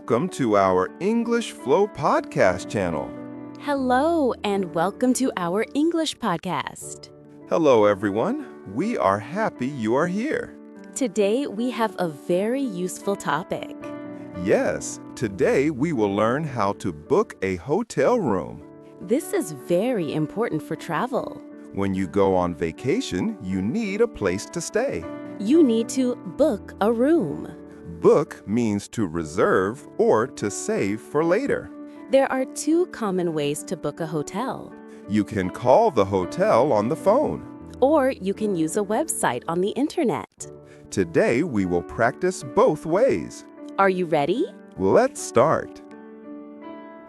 welcome to our English Flow podcast channel. Hello, and welcome to our English podcast. Hello, everyone. We are happy you are here. Today, we have a very useful topic. Yes, today we will learn how to book a hotel room. This is very important for travel. When you go on vacation, you need a place to stay. You need to book a room. Book means to reserve or to save for later. There are two common ways to book a hotel. You can call the hotel on the phone. Or you can use a website on the internet. Today we will practice both ways. Are you ready? Let's start.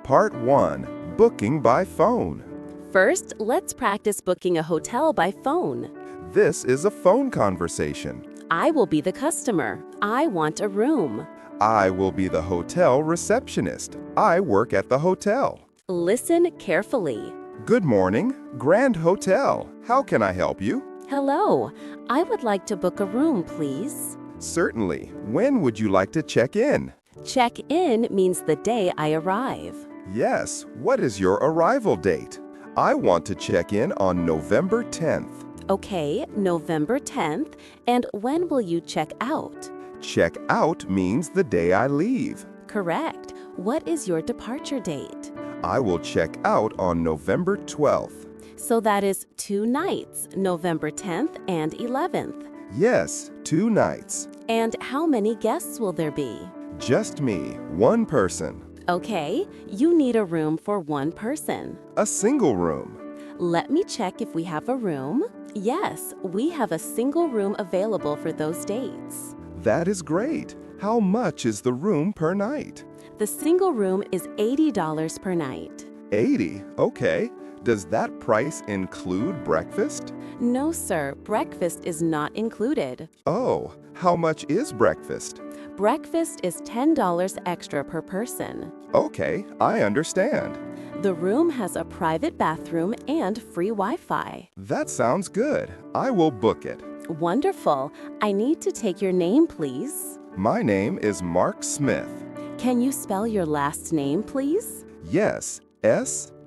Part 1. Booking by phone. First, let's practice booking a hotel by phone. This is a phone conversation. I will be the customer. I want a room. I will be the hotel receptionist. I work at the hotel. Listen carefully. Good morning, Grand Hotel. How can I help you? Hello, I would like to book a room, please. Certainly. When would you like to check in? Check in means the day I arrive. Yes. What is your arrival date? I want to check in on November 10th. Okay, November 10th. And when will you check out? Check out means the day I leave. Correct. What is your departure date? I will check out on November 12th. So that is 2 nights, November 10th and 11th. Yes, 2 nights. And how many guests will there be? Just me, one person. Okay, you need a room for one person. A single room. Let me check if we have a room. Yes, we have a single room available for those dates. That is great. How much is the room per night? The single room is $80 per night. 80, okay. Does that price include breakfast? No, sir, breakfast is not included. Oh, how much is breakfast? Breakfast is $10 extra per person. Okay, I understand. The room has a private bathroom and free Wi-Fi. That sounds good. I will book it. Wonderful. I need to take your name, please. My name is Mark Smith. Can you spell your last name, please? Yes, S-M-I-T-H.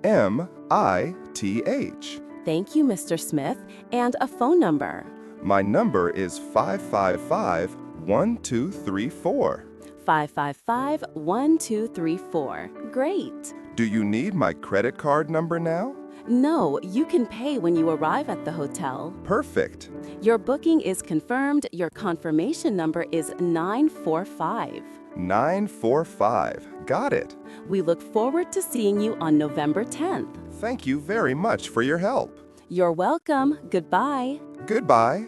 Thank you, Mr. Smith. And a phone number. My number is 555-1234. 555-1234. Great. Do you need my credit card number now? No, you can pay when you arrive at the hotel. Perfect. Your booking is confirmed. Your confirmation number is 945. 945. Got it. We look forward to seeing you on November 10th. Thank you very much for your help. You're welcome. Goodbye. Goodbye.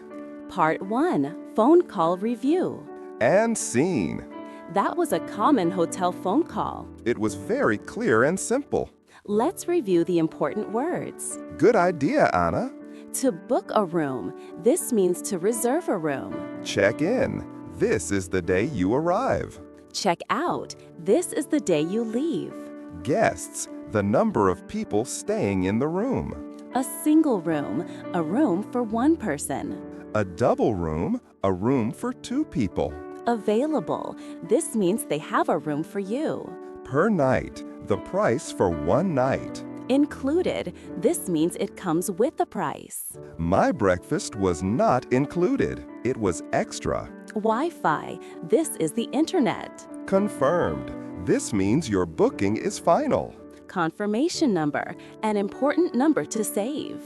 Part 1. Phone call review. And scene. That was a common hotel phone call. It was very clear and simple. Let's review the important words. Good idea, Anna. To book a room. This means to reserve a room. Check in. This is the day you arrive. Check out. This is the day you leave. Guests. The number of people staying in the room. A single room. A room for one person. A double room. A room for 2 people. Available. This means they have a room for you. Per night. The price for 1 night. Included. This means it comes with a price. My breakfast was not included. It was extra. Wi-Fi. This is the internet. Confirmed. This means your booking is final. Confirmation number. An important number to save.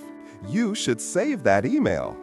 You should save that email.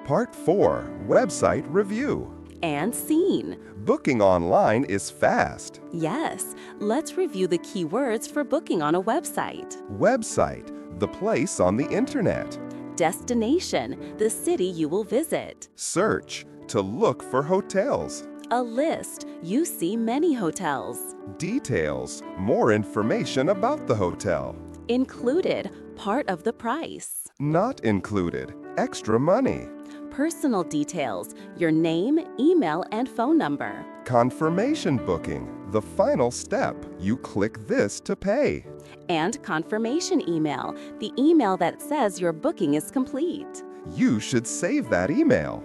Part 4. Website review. And scene. Booking online is fast. Yes, let's review the key words for booking on a website. Website, the place on the internet. Destination, the city you will visit. Search, to look for hotels. A list, you see many hotels. Details, more information about the hotel. Included, part of the price. Not included, extra money. Personal details, your name, email, and phone number. Confirmation booking, the final step. You click this to pay. And confirmation email, the email that says your booking is complete. You should save that email.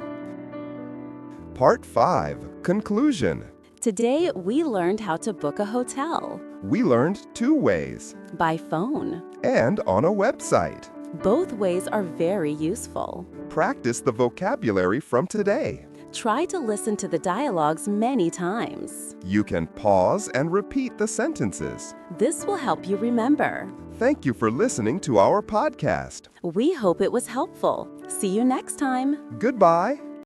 Part 5. Conclusion. Today, we learned how to book a hotel We learned 2 ways by phone. and on a website. Both ways are very useful. Practice the vocabulary from today. Try to listen to the dialogues many times. You can pause and repeat the sentences. This will help you remember. Thank you for listening to our podcast. We hope it was helpful. See you next time. Goodbye.